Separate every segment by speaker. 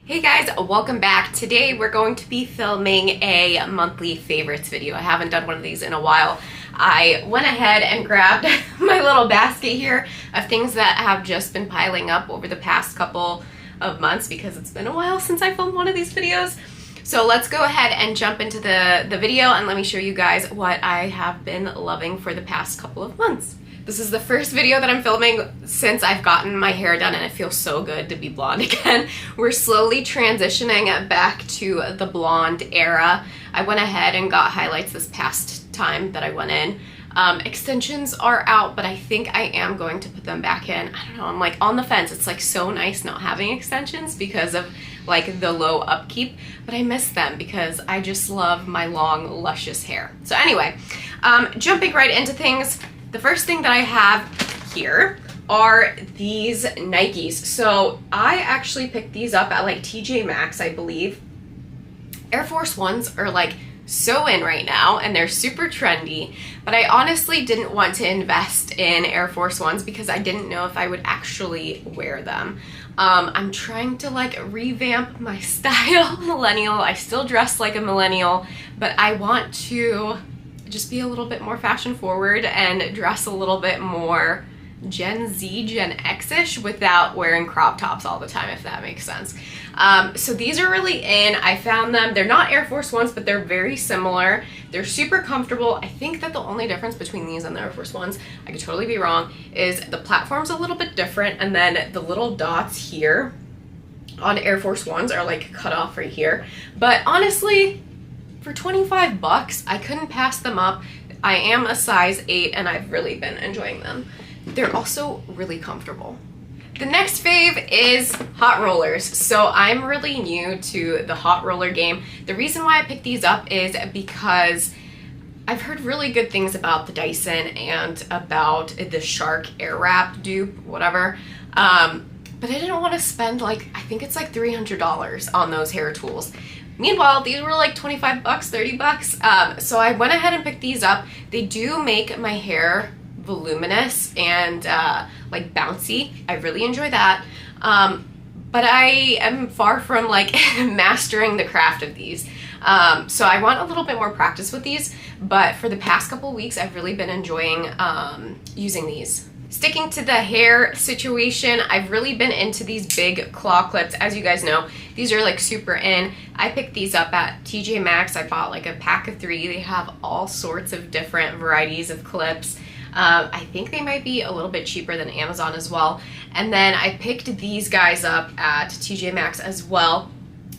Speaker 1: Hey guys, welcome back. Today we're going to be filming a monthly favorites video. I haven't done one of these in a while. I went ahead and grabbed my little basket here of things that have just been piling up over the past couple of months because it's been a while since I filmed one of these videos. So let's go ahead and jump into the video and let me show you guys what I have been loving for the past couple of months. This is the first video that I'm filming since I've gotten my hair done and it feels so good to be blonde again. We're slowly transitioning back to the blonde era. I went ahead and got highlights this past time that I went in. Extensions are out, but I think I am going to put them back in. I don't know, I'm like on the fence. It's like so nice not having extensions because of like the low upkeep, but I miss them because I just love my long, luscious hair. So anyway, jumping right into things. The first thing that I have here are these Nikes. So I actually picked these up at like TJ Maxx, I believe. Air Force Ones are like so in right now and they're super trendy, but I honestly didn't want to invest in Air Force Ones because I didn't know if I would actually wear them. I'm trying to like revamp my style, millennial. I still dress like a millennial, but I want to just be a little bit more fashion forward and dress a little bit more Gen Z, Gen X-ish without wearing crop tops all the time, if that makes sense. So these are really in. I found them. They're not Air Force Ones, but they're very similar. They're super comfortable. I think that the only difference between these and the Air Force Ones, I could totally be wrong, is the platform's a little bit different, and then the little dots here on Air Force Ones are like cut off right here. But honestly, for 25 bucks, I couldn't pass them up. I am a size 8 and I've really been enjoying them. They're also really comfortable. The next fave is hot rollers. So I'm really new to the hot roller game. The reason why I picked these up is because I've heard really good things about the Dyson and about the Shark Airwrap dupe, whatever. But I didn't want to spend like, I think it's like $300 on those hair tools. Meanwhile, these were like 25 bucks, 30 bucks. So I went ahead and picked these up. They do make my hair voluminous and like bouncy. I really enjoy that. But I am far from like mastering the craft of these. So I want a little bit more practice with these, but for the past couple weeks, I've really been enjoying using these. Sticking to the hair situation, I've really been into these big claw clips. As you guys know, these are like super in. I picked these up at TJ Maxx. I bought like a pack of 3. They have all sorts of different varieties of clips. I think they might be a little bit cheaper than Amazon as well. And then I picked these guys up at TJ Maxx as well.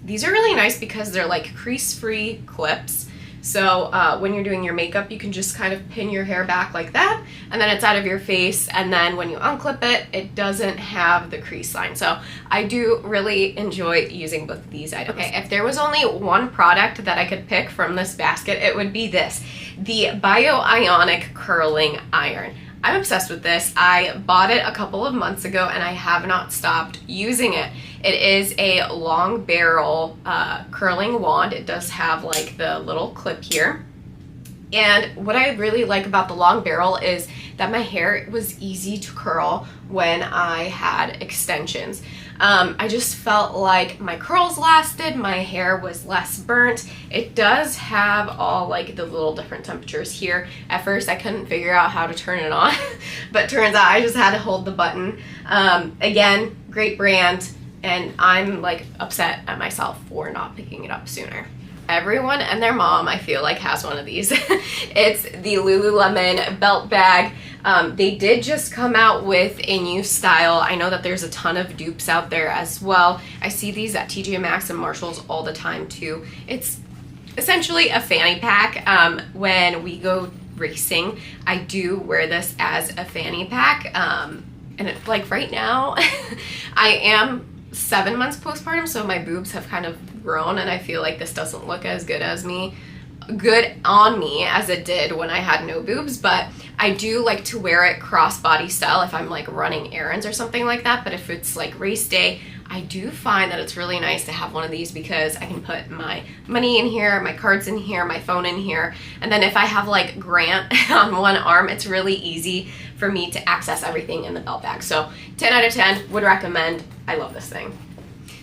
Speaker 1: These are really nice because they're like crease-free clips. So when you're doing your makeup, you can just kind of pin your hair back like that, and then it's out of your face, and then when you unclip it, it doesn't have the crease line. So I do really enjoy using both of these items. Okay, if there was only one product that I could pick from this basket, it would be this, the ionic curling iron. I'm obsessed with this. I bought it a couple of months ago and I have not stopped using it. It is a long barrel curling wand. It does have like the little clip here. And what I really like about the long barrel is that my hair was easy to curl when I had extensions. I just felt like my curls lasted, my hair was less burnt. It does have all like the little different temperatures here. At first I couldn't figure out how to turn it on, but turns out I just had to hold the button. Again, great brand, and I'm like upset at myself for not picking it up sooner. Everyone and their mom, I feel like, has one of these. It's the Lululemon Beltbag. They did just come out with a new style. I know that there's a ton of dupes out there as well. I see these at TJ Maxx and Marshalls all the time too. It's essentially a fanny pack. When we go racing, I do wear this as a fanny pack. And it, like right now, I am 7 months postpartum, so my boobs have kind of grown, and I feel like this doesn't look as good on me as it did when I had no boobs, but I do like to wear it crossbody style if I'm like running errands or something like that. But if it's like race day, I do find that it's really nice to have one of these because I can put my money in here, my cards in here, my phone in here, and then if I have like Grant on one arm, it's really easy for me to access everything in the belt bag. So 10 out of 10, would recommend. I love this thing.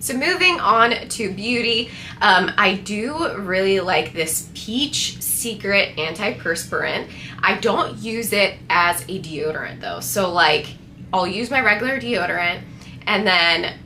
Speaker 1: So moving on to beauty, I do really like this Peach Secret Antiperspirant. I don't use it as a deodorant though. So like, I'll use my regular deodorant and then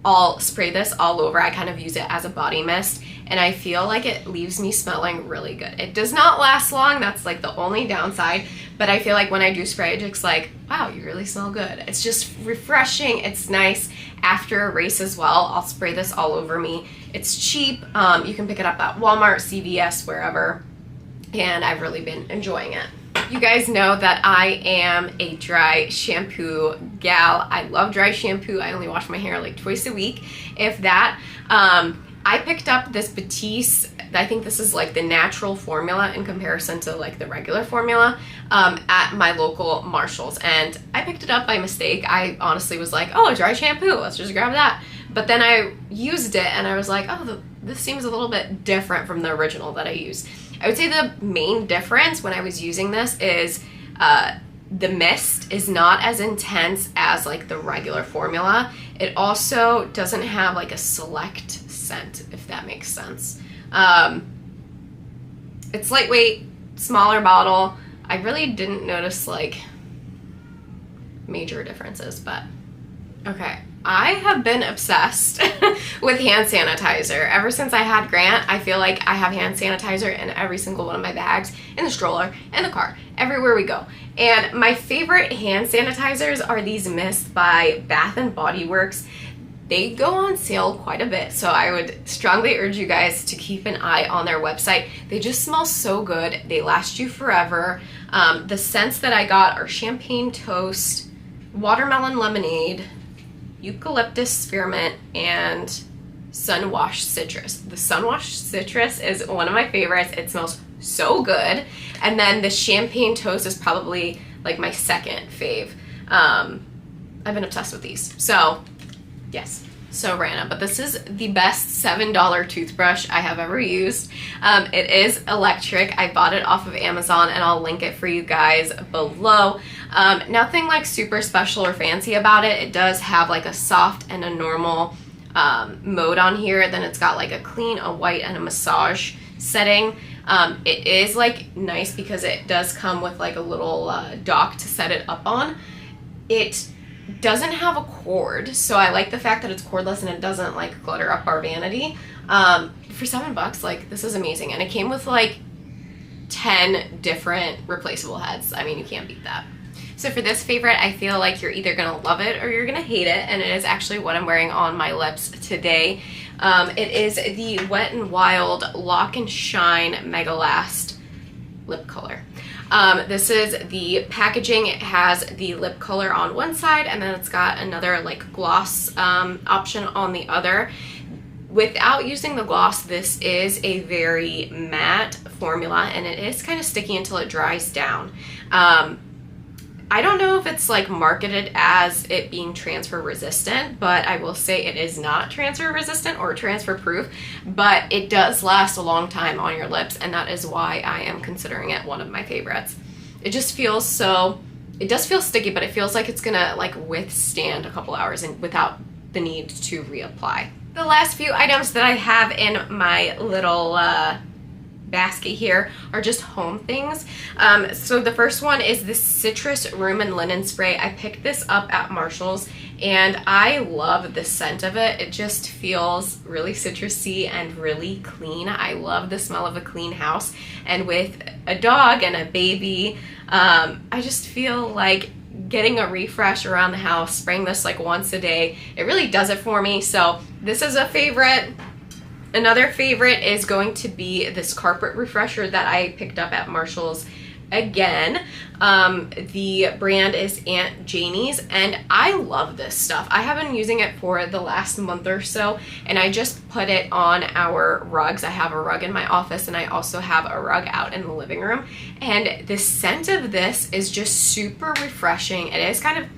Speaker 1: I'll spray this all over. I kind of use it as a body mist, and I feel like it leaves me smelling really good. It does not last long. That's like the only downside, but I feel like when I do spray it, it's like, wow, you really smell good. It's just refreshing. It's nice after a race as well. I'll spray this all over me. It's cheap. You can pick it up at Walmart, CVS, wherever, and I've really been enjoying it. You guys know that I am a dry shampoo gal. I love dry shampoo. I only wash my hair like twice a week, if that. I picked up this Batise. I think this is like the natural formula in comparison to like the regular formula at my local Marshalls, and I picked it up by mistake. I honestly was like, oh, a dry shampoo, let's just grab that. But then I used it and I was like, oh, this seems a little bit different from the original that I used. I would say the main difference when I was using this is the mist is not as intense as like the regular formula. It also doesn't have like a select scent, if that makes sense. It's lightweight, smaller bottle. I really didn't notice like major differences, but okay. I have been obsessed with hand sanitizer. Ever since I had Grant, I feel like I have hand sanitizer in every single one of my bags, in the stroller, in the car, everywhere we go. And my favorite hand sanitizers are these mists by Bath & Body Works. They go on sale quite a bit, so I would strongly urge you guys to keep an eye on their website. They just smell so good. They last you forever. The scents that I got are champagne toast, watermelon lemonade, eucalyptus spearmint, and sunwash citrus. The sunwash citrus is one of my favorites. It smells so good. And then the champagne toast is probably like my second fave. I've been obsessed with these. So yes, so random, but this is the best $7 toothbrush I have ever used. It is electric. I bought it off of Amazon, and I'll link it for you guys below. Nothing like super special or fancy about it. It does have like a soft and a normal mode on here. Then it's got like a clean, a white, and a massage setting. It is like nice because it does come with like a little dock to set it up on. It doesn't have a cord, so I like the fact that it's cordless and it doesn't like clutter up our vanity. For $7, like, this is amazing. And it came with like 10 different replaceable heads. I mean, you can't beat that. So for this favorite, I feel like you're either gonna love it or you're gonna hate it, and it is actually what I'm wearing on my lips today. It is the Wet n Wild Lock and Shine Mega Last lip color. This is the packaging. It has the lip color on one side, and then it's got another like gloss option on the other. Without using the gloss, this is a very matte formula, and it is kind of sticky until it dries down. I don't know if it's like marketed as it being transfer resistant, but I will say it is not transfer resistant or transfer proof, but it does last a long time on your lips, and that is why I am considering it one of my favorites. It just feels so, it does feel sticky, but it feels like it's gonna like withstand a couple hours and without the need to reapply. The last few items that I have in my little basket here are just home things. So the first one is this Citrus Room and Linen Spray. I picked this up at Marshall's, and I love the scent of it. It just feels really citrusy and really clean. I love the smell of a clean house, and with a dog and a baby, I just feel like getting a refresh around the house, spraying this like once a day, it really does it for me. So this is a favorite. Another favorite is going to be this carpet refresher that I picked up at Marshall's again. The brand is Aunt Janie's, and I love this stuff. I have been using it for the last month or so, and I just put it on our rugs. I have a rug in my office, and I also have a rug out in the living room, and the scent of this is just super refreshing. It is kind of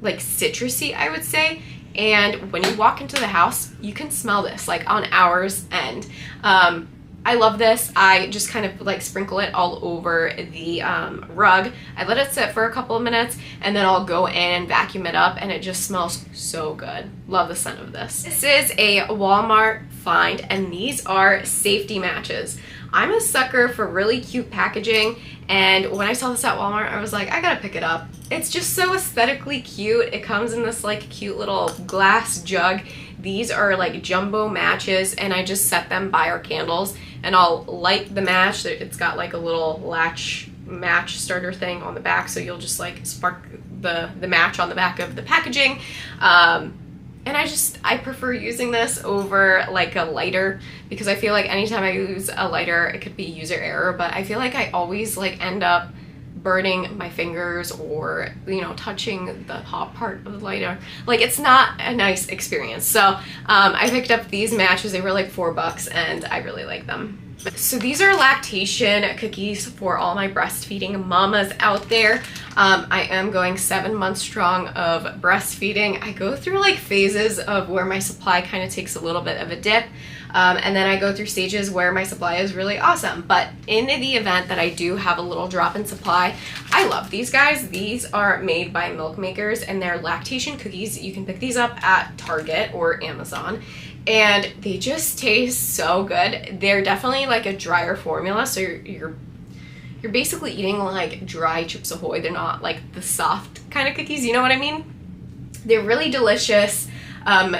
Speaker 1: like citrusy, I would say. And when you walk into the house, you can smell this like on hour's end. I I love this. I just kind of like sprinkle it all over the rug. I let it sit for a couple of minutes and then I'll go in and vacuum it up, and it just smells so good. Love the scent of this. This is a Walmart find, and these are safety matches. I'm a sucker for really cute packaging, and when I saw this at Walmart, I was like, I gotta pick it up. It's just so aesthetically cute. It comes in this like cute little glass jug. These are like jumbo matches, and I just set them by our candles, and I'll light the match. It's got like a little latch match starter thing on the back, so you'll just like spark the match on the back of the packaging. And I prefer using this over like a lighter, because I feel like anytime I use a lighter, it could be user error, but I feel like I always like end up burning my fingers or, you know, touching the hot part of the lighter. Like, it's not a nice experience. So I picked up these matches. They were like $4 and I really like them. So these are lactation cookies for all my breastfeeding mamas out there. I am going 7 months strong of breastfeeding. I go through like phases of where my supply kind of takes a little bit of a dip. And then I go through stages where my supply is really awesome. But in the event that I do have a little drop in supply, I love these guys. These are made by Milkmakers, and they're lactation cookies. You can pick these up at Target or Amazon, and they just taste so good. They're definitely like a drier formula, so you're basically eating like dry Chips Ahoy. They're not like the soft kind of cookies, you know what I mean? They're really delicious.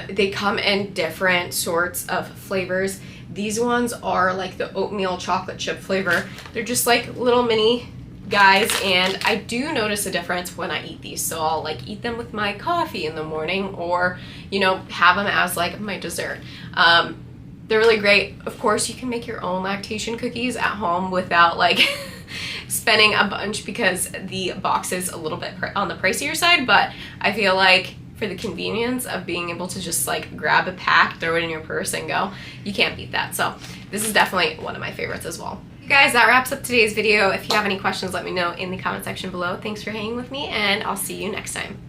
Speaker 1: They come in different sorts of flavors. These ones are like the oatmeal chocolate chip flavor. They're just like little mini guys, and I do notice a difference when I eat these. So I'll like eat them with my coffee in the morning, or, you know, have them as like my dessert. They're really great. Of course, you can make your own lactation cookies at home without like spending a bunch, because the box is a little bit on the pricier side, but I feel like for the convenience of being able to just like grab a pack, throw it in your purse and go, you can't beat that. So this is definitely one of my favorites as well. You guys, that wraps up today's video. If you have any questions, let me know in the comment section below. Thanks for hanging with me, and I'll see you next time.